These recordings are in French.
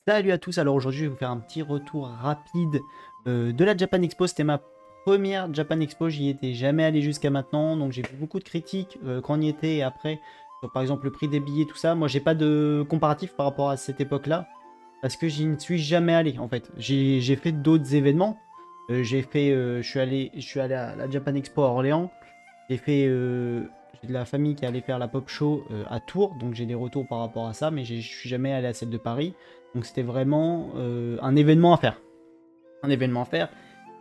Salut à tous, alors aujourd'hui je vais vous faire un petit retour rapide de la Japan Expo. C'était ma première Japan Expo, j'y étais jamais allé jusqu'à maintenant, donc j'ai vu beaucoup de critiques quand on y était et après, sur par exemple le prix des billets, tout ça. Moi j'ai pas de comparatif par rapport à cette époque-là, parce que j'y ne suis jamais allé en fait. J'ai fait d'autres événements, je suis allé à la Japan Expo à Orléans, j'ai de la famille qui allait faire la pop show à Tours, donc j'ai des retours par rapport à ça, mais je suis jamais allé à celle de Paris. Donc c'était vraiment un événement à faire. Un événement à faire.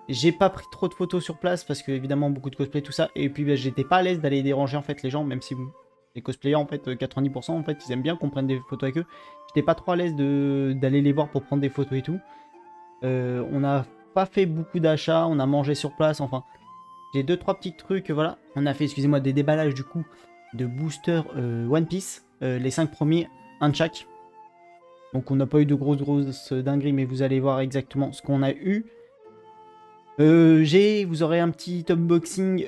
J'ai pas pris trop de photos sur place parce que évidemment beaucoup de cosplay tout ça. Et puis bah, j'étais pas à l'aise d'aller déranger en fait les gens, même si les cosplayers en fait 90% en fait ils aiment bien qu'on prenne des photos avec eux. J'étais pas trop à l'aise d'aller les voir pour prendre des photos et tout. On n'a pas fait beaucoup d'achats, on a mangé sur place, enfin j'ai deux trois petits trucs, voilà. On a fait, excusez-moi, des déballages du coup de boosters One Piece, les 5 premiers, un de chaque. Donc on n'a pas eu de grosses dingueries, mais vous allez voir exactement ce qu'on a eu. Vous aurez un petit unboxing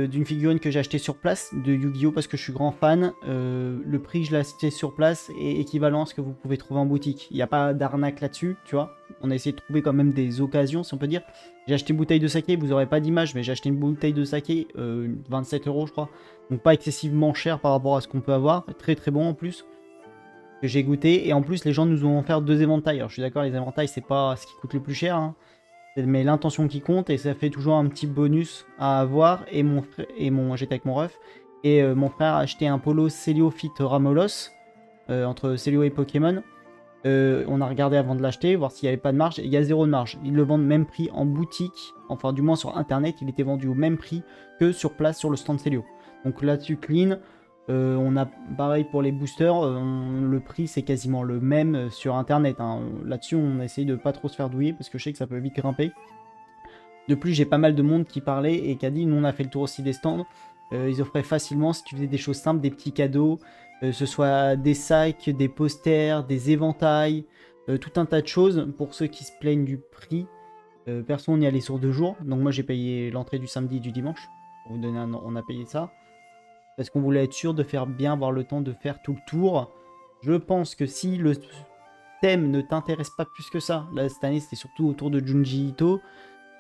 d'une figurine que j'ai acheté sur place de Yu-Gi-Oh parce que je suis grand fan. Le prix je l'ai acheté sur place est équivalent à ce que vous pouvez trouver en boutique. Il n'y a pas d'arnaque là-dessus, tu vois. On a essayé de trouver quand même des occasions, si on peut dire. J'ai acheté une bouteille de saké, vous n'aurez pas d'image, mais j'ai acheté une bouteille de saké, 27 € je crois. Donc pas excessivement cher par rapport à ce qu'on peut avoir. Très très bon en plus. Que j'ai goûté. Et en plus les gens nous ont offert 2 éventails. Alors je suis d'accord, les éventails c'est pas ce qui coûte le plus cher, hein, mais l'intention qui compte, et ça fait toujours un petit bonus à avoir. Et j'étais avec mon ref, et mon frère a acheté un polo Célio Fit Ramolos, entre Célio et Pokémon. On a regardé avant de l'acheter, voir s'il n'y avait pas de marge, et il y a zéro de marge. Ils le vendent même prix en boutique, enfin du moins sur internet, il était vendu au même prix que sur place sur le stand Célio. Donc là-dessus clean. On a pareil pour les boosters, le prix c'est quasiment le même sur internet, hein. Là-dessus on essaye de pas trop se faire douiller parce que je sais que ça peut vite grimper. De plus j'ai pas mal de monde qui parlait et qui a dit, nous on a fait le tour aussi des stands, ils offraient facilement, si tu faisais des choses simples, des petits cadeaux, ce soit des sacs, des posters, des éventails, tout un tas de choses. Pour ceux qui se plaignent du prix, perso on y allait sur 2 jours, donc moi j'ai payé l'entrée du samedi et du dimanche, pour vous donner on a payé ça. Parce qu'on voulait être sûr de faire bien, avoir le temps de faire tout le tour. Je pense que si le thème ne t'intéresse pas plus que ça, là cette année c'était surtout autour de Junji Ito,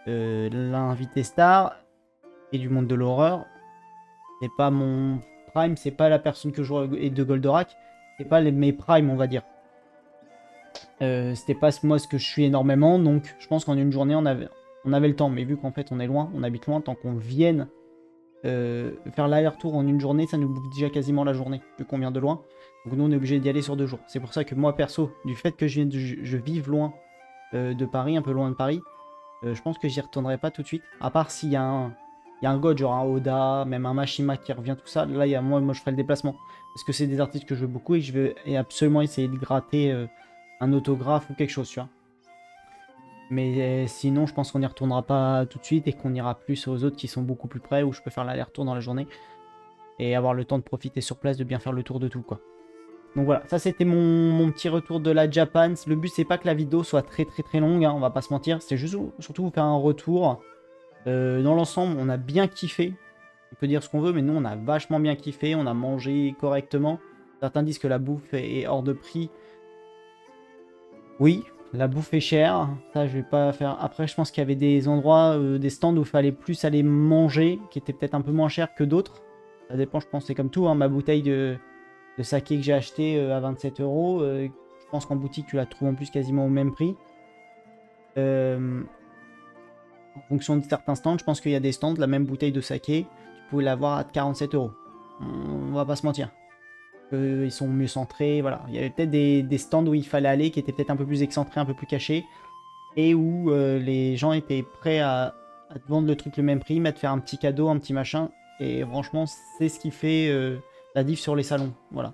l'invité star et du monde de l'horreur. C'est pas mon prime, c'est pas la personne que je joue et de Goldorak, c'est pas mes primes on va dire. C'était pas moi ce que je suis énormément, donc je pense qu'en une journée on avait le temps, mais vu qu'en fait on est loin, on habite loin, tant qu'on vienne faire l'aller-retour en une journée, ça nous bouffe déjà quasiment la journée, vu qu'on vient de loin. Donc nous on est obligé d'y aller sur 2 jours. C'est pour ça que moi perso, du fait que je vive loin de Paris, un peu loin de Paris, je pense que j'y retournerai pas tout de suite. À part s'il y a un god, genre un Oda, même un Mashima qui revient, tout ça. Là, moi je ferai le déplacement. Parce que c'est des artistes que je veux beaucoup et je vais absolument essayer de gratter un autographe ou quelque chose, tu vois. Mais sinon, je pense qu'on n'y retournera pas tout de suite et qu'on ira plus aux autres qui sont beaucoup plus près, où je peux faire l'aller-retour dans la journée et avoir le temps de profiter sur place, de bien faire le tour de tout, quoi. Donc voilà, ça c'était mon petit retour de la Japan. Le but c'est pas que la vidéo soit très longue, hein, on va pas se mentir, c'est juste surtout vous faire un retour. Dans l'ensemble, on a bien kiffé. On peut dire ce qu'on veut, mais nous on a vachement bien kiffé, on a mangé correctement. Certains disent que la bouffe est hors de prix. Oui, la bouffe est chère, ça je vais pas faire. Après, je pense qu'il y avait des endroits, des stands où il fallait plus aller manger, qui étaient peut-être un peu moins chers que d'autres. Ça dépend, je pense, c'est comme tout, hein. Ma bouteille de saké que j'ai acheté à 27 €, je pense qu'en boutique tu la trouves en plus quasiment au même prix. En fonction de certains stands, je pense qu'il y a des stands, la même bouteille de saké, tu pouvais l'avoir à 47 €. On va pas se mentir. Ils sont mieux centrés, voilà. Il y avait peut-être des stands où il fallait aller, qui étaient peut-être un peu plus excentrés, un peu plus cachés, et où les gens étaient prêts à te vendre le truc le même prix, mais à te faire un petit cadeau, un petit machin, et franchement, c'est ce qui fait la diff sur les salons, voilà.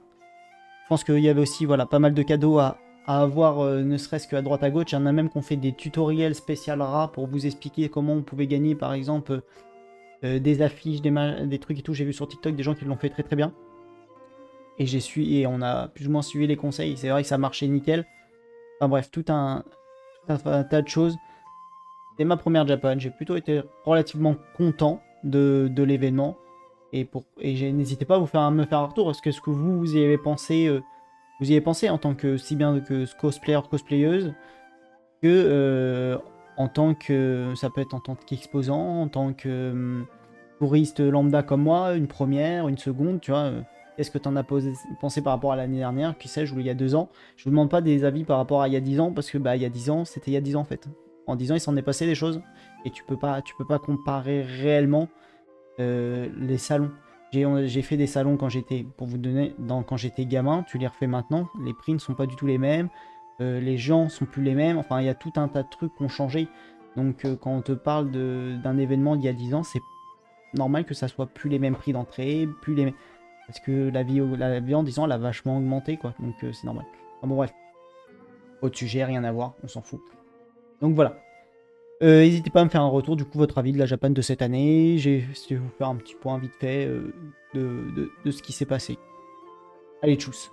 Je pense qu'il y avait aussi, voilà, pas mal de cadeaux à avoir, ne serait-ce qu'à droite à gauche. Il y en a même qui ont fait des tutoriels spécial rats pour vous expliquer comment on pouvait gagner, par exemple, des affiches, des trucs et tout. J'ai vu sur TikTok des gens qui l'ont fait très bien. Et on a plus ou moins suivi les conseils. C'est vrai que ça marchait nickel. Enfin bref, tout un tas de choses. C'est ma première Japan. J'ai plutôt été relativement content de l'événement. Et n'hésitez pas à me faire un retour. Est-ce que vous y avez pensé Vous y avez pensé en tant que, si bien que cosplayer, cosplayeuse, que en tant que, ça peut être en tant qu'exposant, en tant que touriste lambda comme moi, une première, une seconde, tu vois. Qu'est-ce que tu en as pensé par rapport à l'année dernière, qui sais-je, ou il y a 2 ans? Je vous demande pas des avis par rapport à il y a 10 ans, parce que bah il y a 10 ans, c'était il y a 10 ans en fait. En 10 ans, il s'en est passé des choses, et tu peux pas comparer réellement les salons. J'ai fait des salons quand j'étais, pour vous donner, quand j'étais gamin, tu les refais maintenant, les prix ne sont pas du tout les mêmes, les gens sont plus les mêmes, enfin il y a tout un tas de trucs qui ont changé. Donc quand on te parle d'un événement d'il y a 10 ans, c'est normal que ça soit plus les mêmes prix d'entrée, plus les mêmes... Parce que la vie en 10 ans, elle a vachement augmenté, quoi. Donc c'est normal. Enfin, bon, bref. Autre sujet, rien à voir, on s'en fout. Donc voilà. N'hésitez pas à me faire un retour, du coup, votre avis de la Japan de cette année. Je vais vous faire un petit point vite fait de ce qui s'est passé. Allez, tchuss.